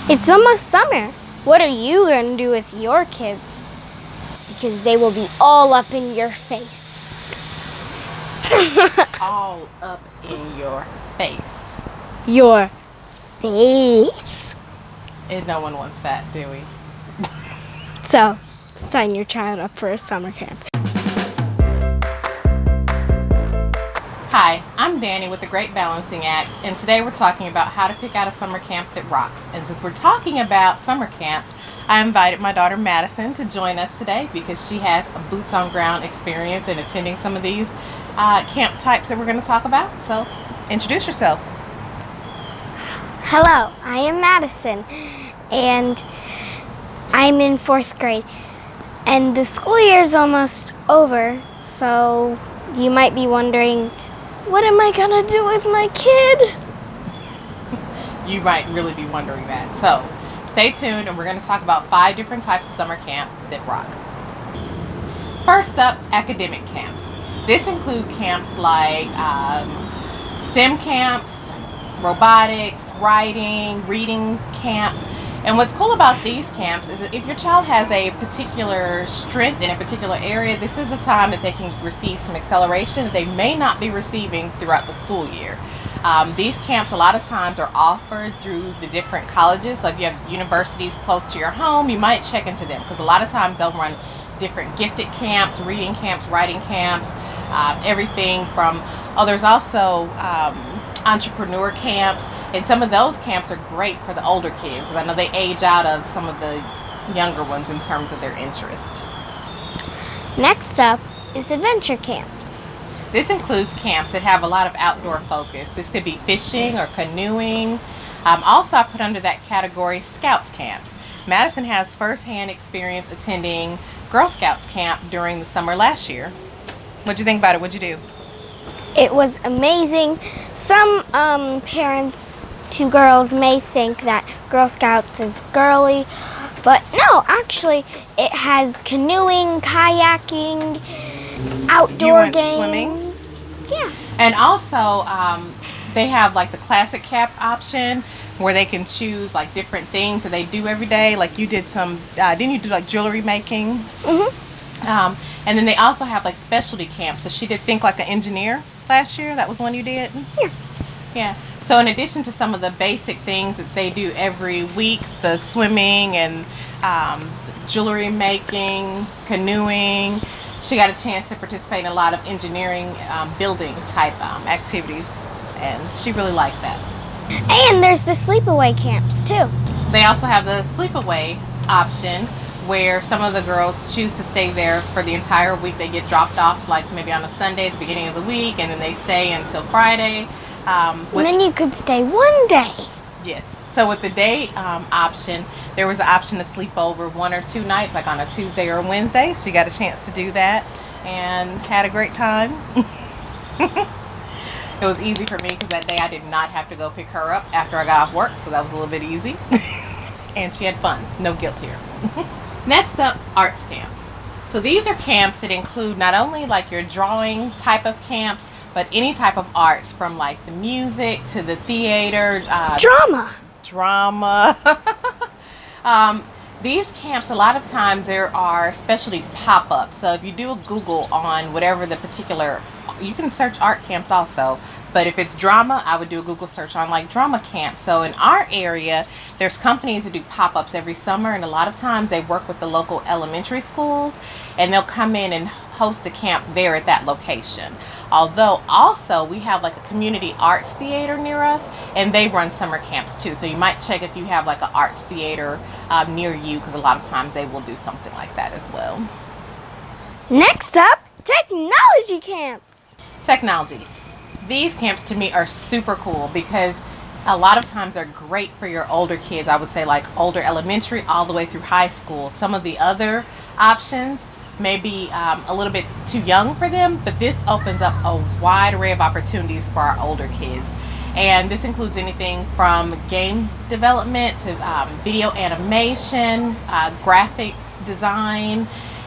It's almost summer. What are you going to do with your kids? Because they will be all up in your face. All up in your face. Your face. And no one wants that, do we? So, sign your child up for a summer camp. Hi, I'm Danny with the Great Balancing Act, and today we're talking about how to pick out a summer camp that rocks. And since we're talking about summer camps, I invited my daughter Madison to join us today because she has a boots on ground experience in attending some of these camp types that we're going to talk about. So, introduce yourself. Hello, I am Madison, and I'm in 4th grade. And the school year is almost over, so you might be wondering, what am I gonna do with my kid? You might really be wondering that. So, stay tuned, and we're going to talk about 5 different types of summer camp that rock. First up, academic camps. This includes camps like STEM camps, robotics, writing, reading camps. And what's cool about these camps is that if your child has a particular strength in a particular area, this is the time that they can receive some acceleration that they may not be receiving throughout the school year. These camps a lot of times are offered through the different colleges. Like, if you have universities close to your home, you might check into them because a lot of times they'll run different gifted camps, reading camps, writing camps, everything from, there's also entrepreneur camps. And some of those camps are great for the older kids because I know they age out of some of the younger ones in terms of their interest. Next up is adventure camps. This includes camps that have a lot of outdoor focus. This could be fishing or canoeing. Also, I put under that category Scouts camps. Madison has firsthand experience attending Girl Scouts camp during the summer last year. What'd you think about it? What'd you do? It was amazing. Some parents to girls may think that Girl Scouts is girly, but no, actually it has canoeing, kayaking, outdoor games. Swimming? Yeah. And also they have like the classic cap option where they can choose like different things that they do every day. Like you did some, didn't you do like jewelry making? Mm-hmm. And then they also have like specialty camps. So she did Think Like an Engineer last year. That was one you did? Yeah. Yeah. So in addition to some of the basic things that they do every week, the swimming and jewelry making, canoeing, she got a chance to participate in a lot of engineering, building type activities. And she really liked that. And there's the sleepaway camps too. They also have the sleepaway option where some of the girls choose to stay there for the entire week. They get dropped off like maybe on a Sunday at the beginning of the week, and then they stay until Friday. And then you could stay one day. Yes. So with the day option, there was an option to sleep over 1 or 2 nights, like on a Tuesday or a Wednesday. So you got a chance to do that and had a great time. It was easy for me because that day I did not have to go pick her up after I got off work, so that was a little bit easy. And she had fun. No guilt here. Next up, arts camps. So these are camps that include not only like your drawing type of camps, but any type of arts from like the music to the theater. Drama. These camps, a lot of times there are specialty pop-ups. So if you do a Google on whatever the particular, you can search art camps also. But if it's drama, I would do a Google search on like drama camp. So in our area, there's companies that do pop-ups every summer, and a lot of times they work with the local elementary schools, and they'll come in and host a camp there at that location. Although also we have like a community arts theater near us, and they run summer camps too. So you might check if you have like an arts theater near you, because a lot of times they will do something like that as well. Next up, technology camps. Technology. These camps to me are super cool because a lot of times they're great for your older kids. I would say like older elementary all the way through high school. Some of the other options may be a little bit too young for them, but this opens up a wide array of opportunities for our older kids. And this includes anything from game development to video animation, graphics design,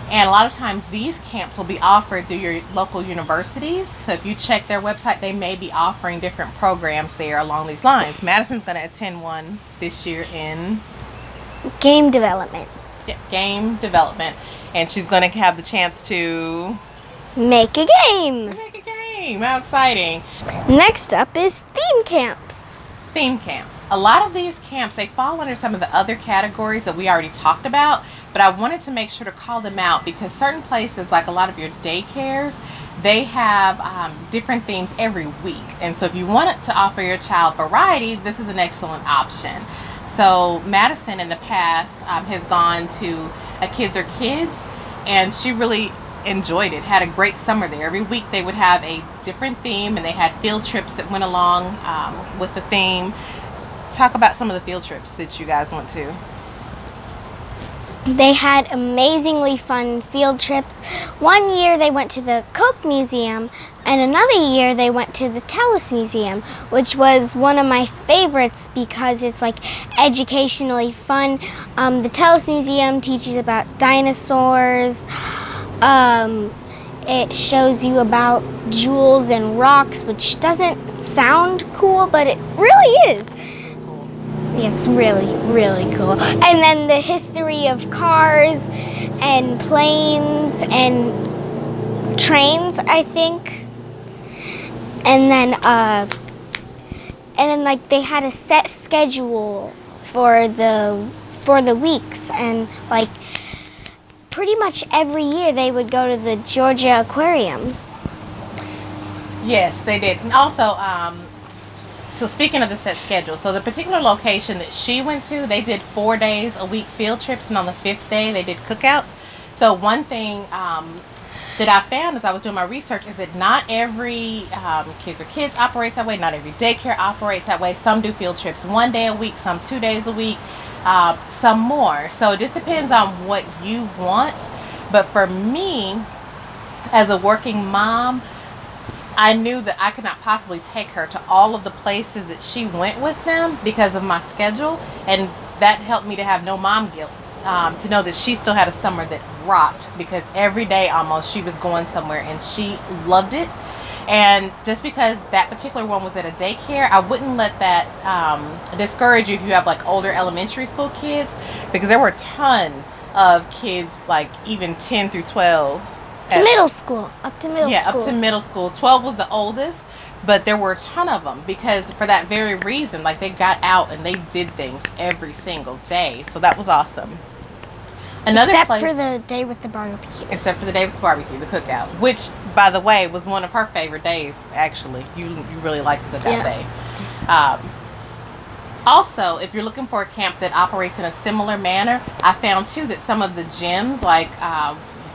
And a lot of times these camps will be offered through your local universities. So if you check their website, they may be offering different programs there along these lines. Madison's going to attend one this year in Game development. game development. And she's going to have the chance to Make a game. make a game. How exciting. Next up is theme camps. Theme camps. A lot of these camps, they fall under some of the other categories that we already talked about, but I wanted to make sure to call them out because certain places, like a lot of your daycares, they have different themes every week. And so if you want to offer your child variety, this is an excellent option. So Madison in the past has gone to a Kids Are Kids, and she really enjoyed it. Had a great summer there. Every week they would have a different theme, and they had field trips that went along with the theme. Talk about some of the field trips that you guys went to. They had amazingly fun field trips. One year they went to the Coke Museum, and another year they went to the Tellus Museum, which was one of my favorites because it's like educationally fun. The Tellus Museum teaches about dinosaurs. It shows you about jewels and rocks, which doesn't sound cool, but it really is. Yes, really, really cool. And then the history of cars and planes and trains, I think. And then like they had a set schedule for the weeks, and like pretty much every year they would go to the Georgia Aquarium. Yes, they did. And also, so speaking of the set schedule, so the particular location that she went to, they did 4 days a week field trips, and on the 5th day they did cookouts. So one thing that I found as I was doing my research is that not every Kids Are Kids operates that way, not every daycare operates that way. Some do field trips 1 day a week, some 2 days a week, some more. So it just depends on what you want. But for me, as a working mom, I knew that I could not possibly take her to all of the places that she went with them because of my schedule, and that helped me to have no mom guilt, to know that she still had a summer that rocked because every day almost she was going somewhere and she loved it. And just because that particular one was at a daycare, I wouldn't let that discourage you if you have like older elementary school kids, because there were a ton of kids like even 10 through 12. To middle school, up to middle school. Yeah, up to middle school. 12 was the oldest, but there were a ton of them because for that very reason, like they got out and they did things every single day. So that was awesome. Except for the day with the barbecue. Except for the day with the barbecue, the cookout, which, by the way, was one of her favorite days, actually. You really liked the cookout day. Also, if you're looking for a camp that operates in a similar manner, I found, too, that some of the gyms, like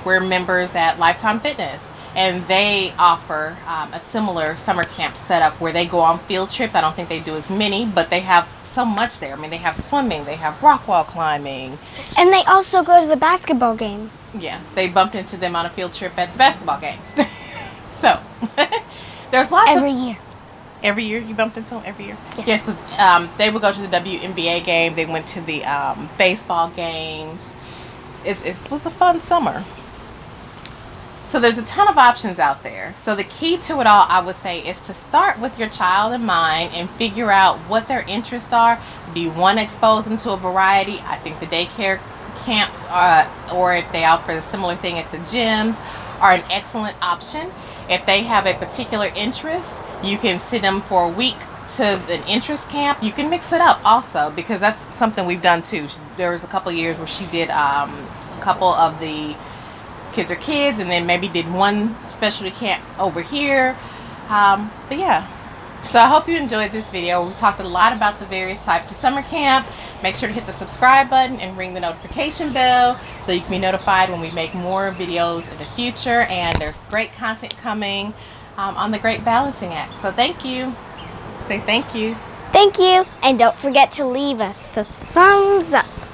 we're members at Lifetime Fitness, and they offer a similar summer camp setup where they go on field trips. I don't think they do as many, but they have so much there. I mean, they have swimming, they have rock wall climbing. And they also go to the basketball game. Yeah, they bumped into them on a field trip at the basketball game. So, there's lots every year. Every year you bumped into them? Every year? Yes, because they would go to the WNBA game. They went to the baseball games. It was a fun summer. So there's a ton of options out there. So the key to it all, I would say, is to start with your child in mind and figure out what their interests are. Do you want to expose them to a variety? I think the daycare camps or if they offer a similar thing at the gyms are an excellent option. If they have a particular interest, you can send them for a week to an interest camp. You can mix it up also, because that's something we've done too. There was a couple years where she did a couple of the Kids Are Kids, and then maybe did one specialty camp over here. But yeah, so I hope you enjoyed this video. We talked a lot about the various types of summer camp. Make sure to hit the subscribe button and ring the notification bell so you can be notified when we make more videos in the future. And there's great content coming on the Great Balancing Act. So thank you. Say thank you. Thank you. And don't forget to leave us a thumbs up.